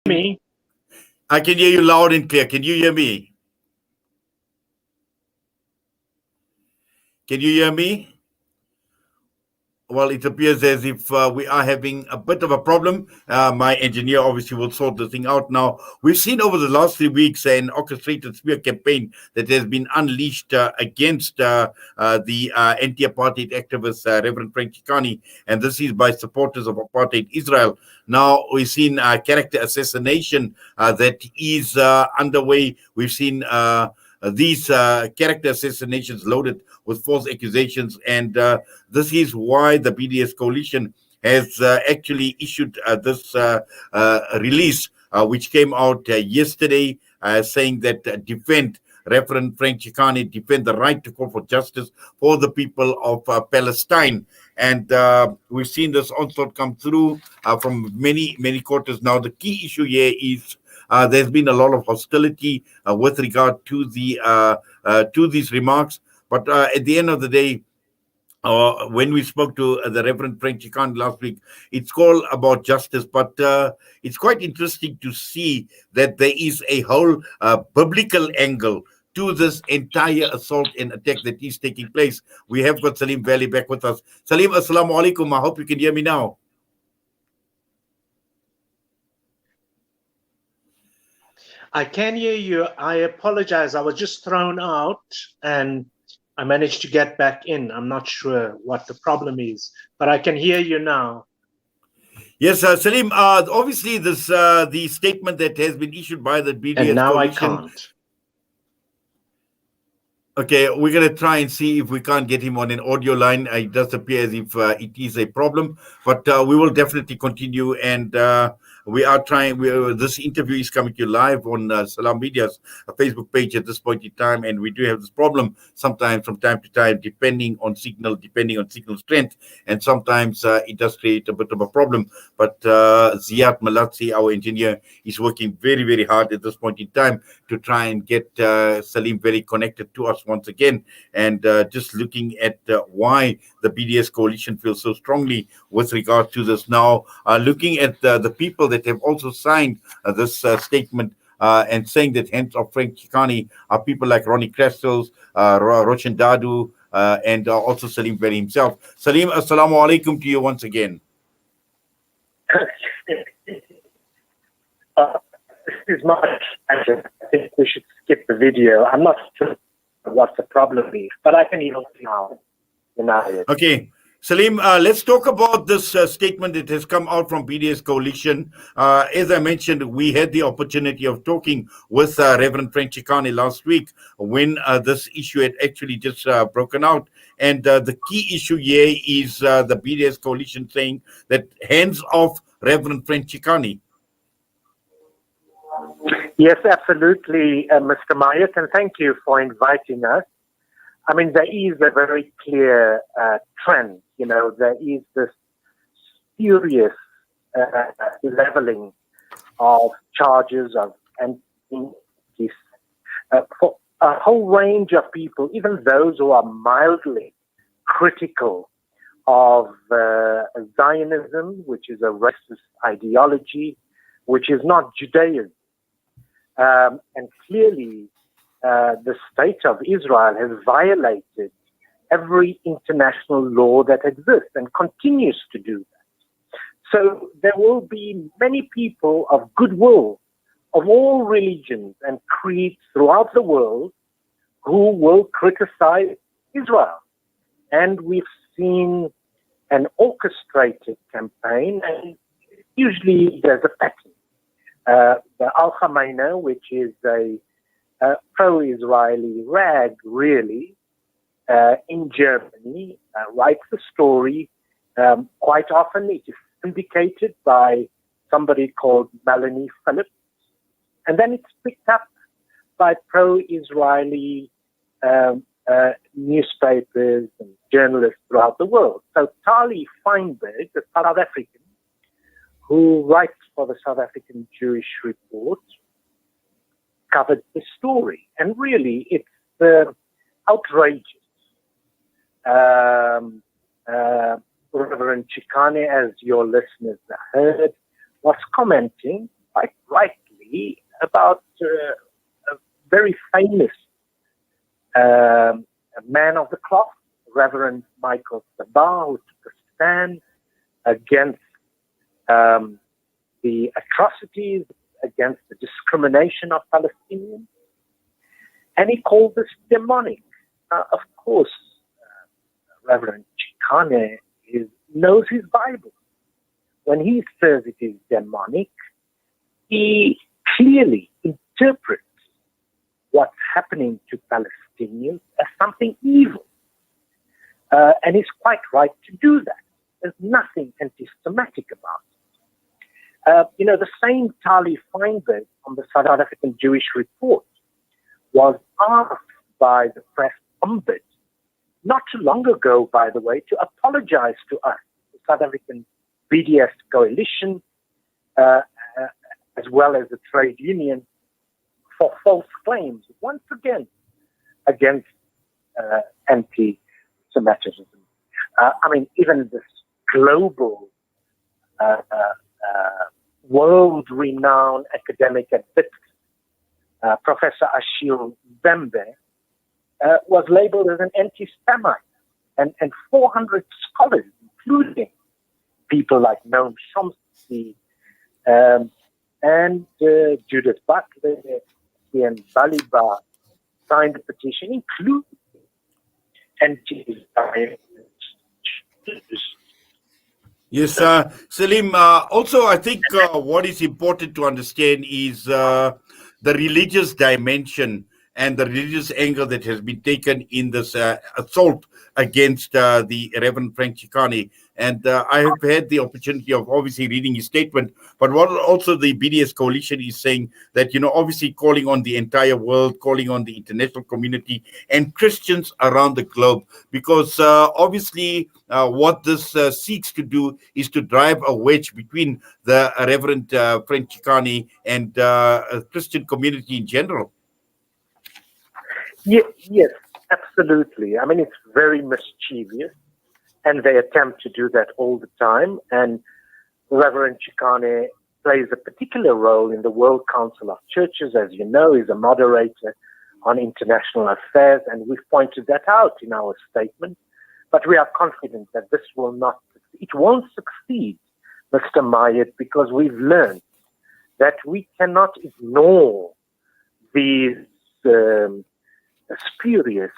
Me? I can hear you loud and clear. Can you hear me? Can you hear me? Well, it appears as if we are having a bit of a problem. My engineer obviously will sort the thing out now. We've seen over the last 3 weeks an orchestrated smear campaign that has been unleashed against the anti-apartheid activist Reverend Frank Chikani, and this is by supporters of apartheid Israel. Now, we've seen character assassination that is underway. We've seen these character assassinations loaded with false accusations, and this is why the BDS Coalition has actually issued this release, which came out yesterday, saying that defend Reverend Frank Chikani, defend the right to call for justice for the people of Palestine. And we've seen this onslaught come through from many quarters. Now, the key issue here is there's been a lot of hostility with regard to these remarks. But at the end of the day, when we spoke to the Reverend Frank Chikani last week, it's all about justice. But it's quite interesting to see that there is a whole biblical angle to this entire assault and attack that is taking place. We have got Salim Vally back with us. Salim, assalamu alaikum. I hope you can hear me now. I can hear you. I apologize. I was just thrown out and I managed to get back in. I'm not sure what the problem is, but I can hear you now. Yes, Salim, obviously this the statement that has been issued by the BDS And now Coalition. I can't. Okay, we're going to try and see if we can't get him on an audio line. It does appear as if it is a problem, but we will definitely continue. And we are trying. This interview is coming to you live on Salam Media's Facebook page at this point in time, and we do have this problem sometimes from time to time, depending on signal strength, and sometimes it does create a bit of a problem. But Ziad Malatsi, our engineer, is working very hard at this point in time to try and get Salim very connected to us once again, and just looking at why the BDS Coalition feels so strongly with regard to this now, looking at the people that have also signed this statement and saying that hands of Frank Chikani are people like Ronnie Krestels, Roshan Dadu, and also Salim Vally himself. Salim, assalamu alaikum to you once again. This is much. I think we should skip the video. I'm not sure what the problem is, but I can even now. Okay. Salim, let's talk about this statement that has come out from BDS Coalition. As I mentioned, we had the opportunity of talking with Reverend Frank Chikani last week when this issue had actually just broken out. And the key issue here is the BDS Coalition saying that hands off Reverend Frank Chikani. Yes, absolutely, Mr. Mayat, and thank you for inviting us. I mean, there is a very clear trend. You know, there is this furious leveling of charges of anti-peace for a whole range of people, even those who are mildly critical of Zionism, which is a racist ideology, which is not Judaism. And clearly, the state of Israel has violated every international law that exists and continues to do that. So there will be many people of goodwill of all religions and creeds throughout the world who will criticize Israel. And we've seen an orchestrated campaign, and usually there's a pattern. The Al Khamenei, which is a pro-Israeli rag, really, in Germany, writes the story. Quite often it is syndicated by somebody called Melanie Phillips, and then it's picked up by pro-Israeli newspapers and journalists throughout the world. So Tali Feinberg, the South African, who writes for the South African Jewish Report, covered the story. And really, it's outrageous. Reverend Chikani, as your listeners heard, was commenting quite rightly about a very famous man of the cloth, Reverend Michael Sabah, who took a stand against the atrocities, against the discrimination of Palestinians. And he called this demonic. Of course, Reverend Chikane knows his Bible. When he says it is demonic, he clearly interprets what's happening to Palestinians as something evil. And he's quite right to do that. There's nothing anti-Semitic about it. The same Tali Feinberg on the South African Jewish Report was asked by the press ombudsman not too long ago, by the way, to apologize to us, the South African BDS Coalition, as well as the trade union, for false claims, once again, against anti-Semitism. Even this global, world-renowned academic at BIT, Professor Ashil Bembe, was labeled as an anti-Semite, and 400 scholars, including people like Noam Chomsky and Judith Butler and Baliba, signed a petition, including anti-Zionist. Yes, Salim. Also, I think what is important to understand is the religious dimension and the religious angle that has been taken in this assault against the Reverend Frank Chikane. And I have had the opportunity of obviously reading his statement, but what also the BDS Coalition is saying that, obviously calling on the entire world, calling on the international community and Christians around the globe, because obviously what this seeks to do is to drive a wedge between the Reverend Frank Chikane and Christian community in general. Yes, absolutely. It's very mischievous, and they attempt to do that all the time. And Reverend Chikane plays a particular role in the World Council of Churches. As you know, he's a moderator on international affairs, and we've pointed that out in our statement. But we are confident that this will not succeed. It won't succeed, Mr. Mayat, because we've learned that we cannot ignore these spurious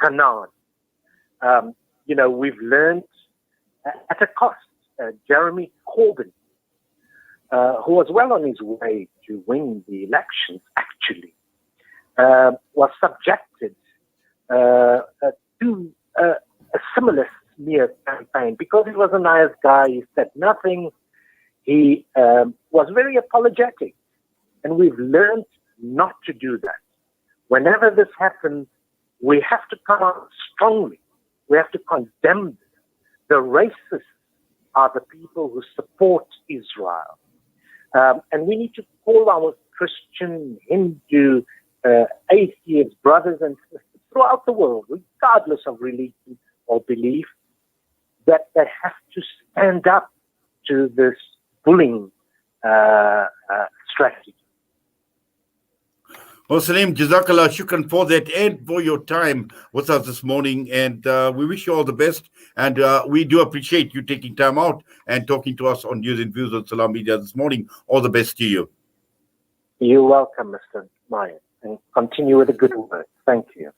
canards. We've learned at a cost. Jeremy Corbyn, who was well on his way to win the elections, actually, was subjected to a similar smear campaign because he was a nice guy. He said nothing. He was very apologetic. And we've learned not to do that. Whenever this happens, we have to come out strongly. We have to condemn this. The racists are the people who support Israel. And we need to call our Christian, Hindu, atheist brothers and sisters throughout the world, regardless of religion or belief, that they have to stand up to this bullying strategy. Well, Salim, Jazakallah, shukran for that and for your time with us this morning. And we wish you all the best. And we do appreciate you taking time out and talking to us on News and Views on Salam Media this morning. All the best to you. You're welcome, Mr. Maya. And continue with the good work. Thank you.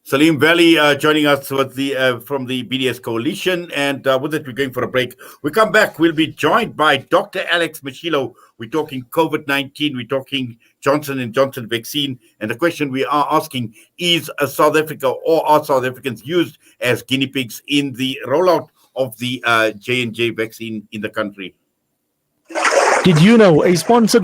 Salim Vally joining us with from the BDS Coalition. And with that, we're going for a break. We come back, we'll be joined by Dr. Alex Mashilo. We're talking COVID-19. We're talking Johnson & Johnson vaccine. And the question we are asking is South Africa or are South Africans used as guinea pigs in the rollout of the J&J vaccine in the country? Did you know a sponsored